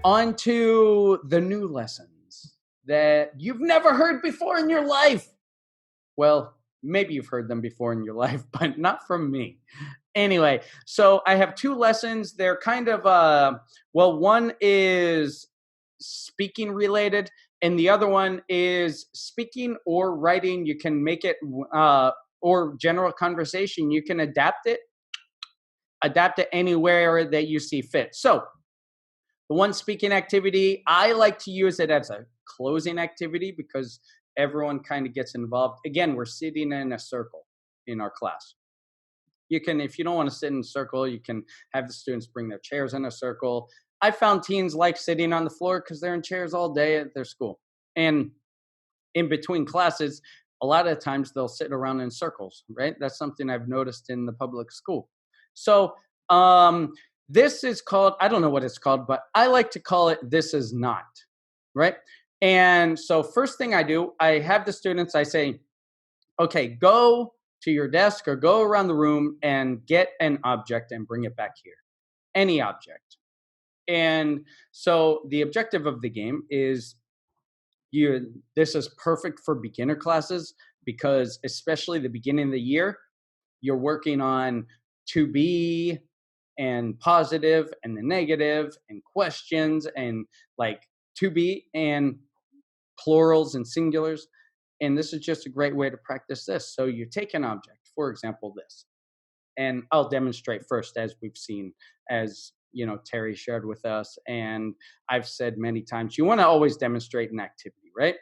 on to the new lessons that you've never heard before in your life. Well, maybe you've heard them before in your life, but not from me. Anyway, so I have two lessons. They're kind of, well, one is speaking related, and the other one is speaking or writing. You can make it, or general conversation. You can adapt it anywhere that you see fit. So the one speaking activity, I like to use it as a closing activity because everyone kind of gets involved. Again, we're sitting in a circle in our class. You can, if you don't want to sit in a circle, you can have the students bring their chairs in a circle. I found teens like sitting on the floor because they're in chairs all day at their school. And in between classes, a lot of times they'll sit around in circles, right? That's something I've noticed in the public school. So this is called, I don't know what it's called, but I like to call it This Is Not, right? And so first thing I do, I have the students, I say, okay, go to your desk or go around the room and get an object and bring it back here. Any object. And so the objective of the game is this is perfect for beginner classes because especially the beginning of the year, you're working on to be and positive and the negative and questions and like to be and plurals and singulars. And this is just a great way to practice this. So you take an object, for example, this, and I'll demonstrate first as we've seen, as you know, Terry shared with us. And I've said many times, you want to always demonstrate an activity, right?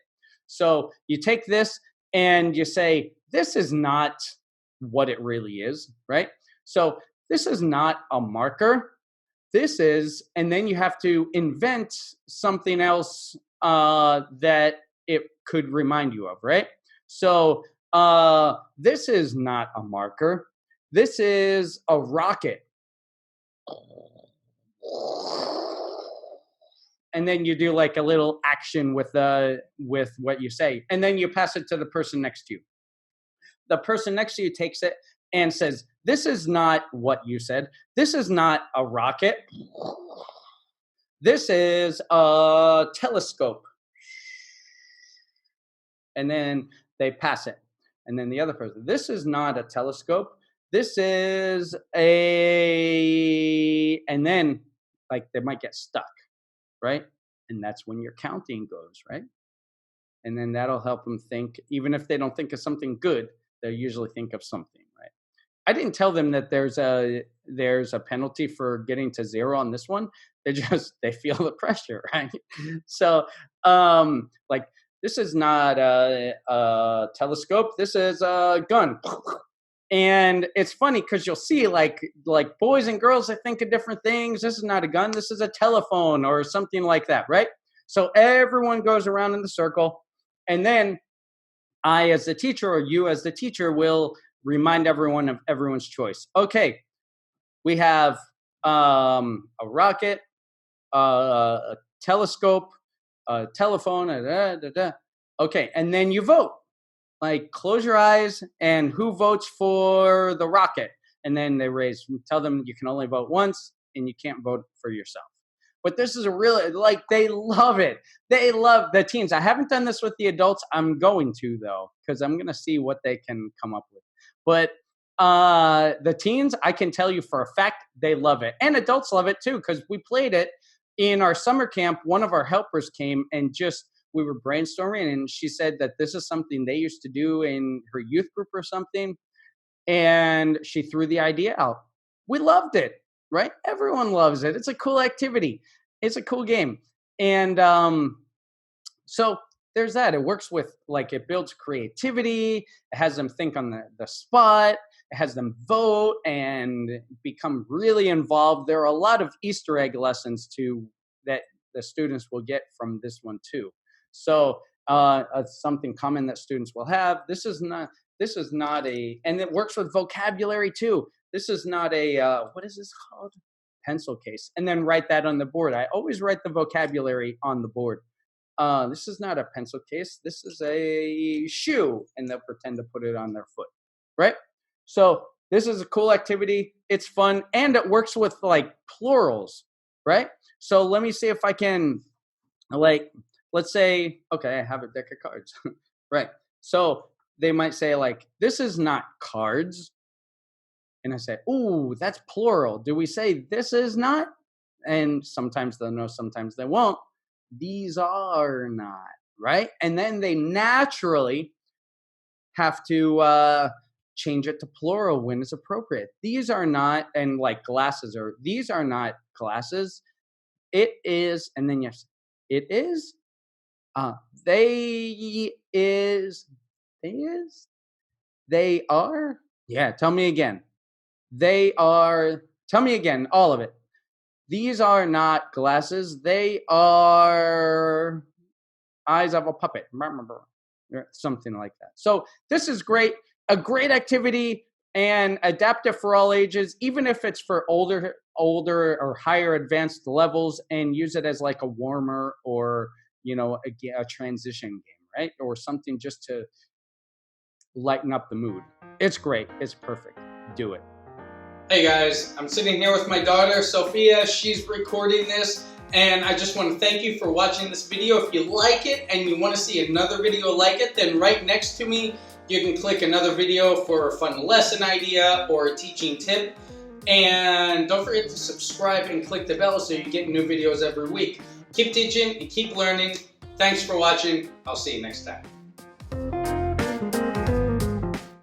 So you take this and you say, this is not what it really is, right? So this is not a marker. This is, and then you have to invent something else that it could remind you of, right? So this is not a marker. This is a rocket. And then you do like a little action with what you say. And then you pass it to the person next to you. The person next to you takes it and says, this is not what you said. This is not a rocket. This is a telescope. And then they pass it. And then the other person, this is not a telescope. This is and then like they might get stuck, right? And that's when your counting goes, right? And then that'll help them think, even if they don't think of something good, they'll usually think of something, right? I didn't tell them that there's a penalty for getting to zero on this one. They feel the pressure, right? So like, this is not a telescope. This is a gun. And it's funny because you'll see like boys and girls that think of different things. This is not a gun. This is a telephone or something like that, right? So everyone goes around in the circle. And then I, as the teacher, or you as the teacher, will remind everyone of everyone's choice. Okay, we have a rocket, a telescope, a telephone, okay, and then you vote. Like, close your eyes, and who votes for the rocket? And then they tell them you can only vote once, and you can't vote for yourself. But this is a really, like, they love it. They love the teens. I haven't done this with the adults. I'm going to, though, because I'm going to see what they can come up with. But the teens, I can tell you for a fact, they love it. And adults love it, too, because we played it in our summer camp. One of our helpers came and we were brainstorming, and she said that this is something they used to do in her youth group or something. And she threw the idea out. We loved it, right? Everyone loves it. It's a cool activity. It's a cool game. And so there's that. It works with, like, it builds creativity. It has them think on the spot. It has them vote and become really involved. There are a lot of Easter egg lessons that the students will get from this one too. So something common that students will have. This is not and it works with vocabulary too. This is not what is this called? Pencil case. And then write that on the board. I always write the vocabulary on the board. This is not a pencil case. This is a shoe. And they'll pretend to put it on their foot, right? So this is a cool activity. It's fun. And it works with like plurals, right? So let me see if I can, like, let's say, okay, I have a deck of cards, right? So they might say like, this is not cards. And I say, ooh, that's plural. Do we say this is not? And sometimes they'll know, sometimes they won't. These are not, right? And then they naturally have to change it to plural when it's appropriate. These are not, and like glasses are, these are not glasses. It is, and then yes, it is. They is, they are. Yeah, tell me again. They are, tell me again, all of it. These are not glasses. They are eyes of a puppet. Something like that. So this is great. A great activity and adaptive for all ages, even if it's for older or higher advanced levels, and use it as like a warmer or, you know, a transition game, right? Or something just to lighten up the mood. It's great. It's perfect. Do it. Hey guys, I'm sitting here with my daughter, Sophia. She's recording this, and I just want to thank you for watching this video. If you like it and you want to see another video like it, then right next to me, you can click another video for a fun lesson idea or a teaching tip. And don't forget to subscribe and click the bell so you get new videos every week. Keep teaching and keep learning. Thanks for watching. I'll see you next time.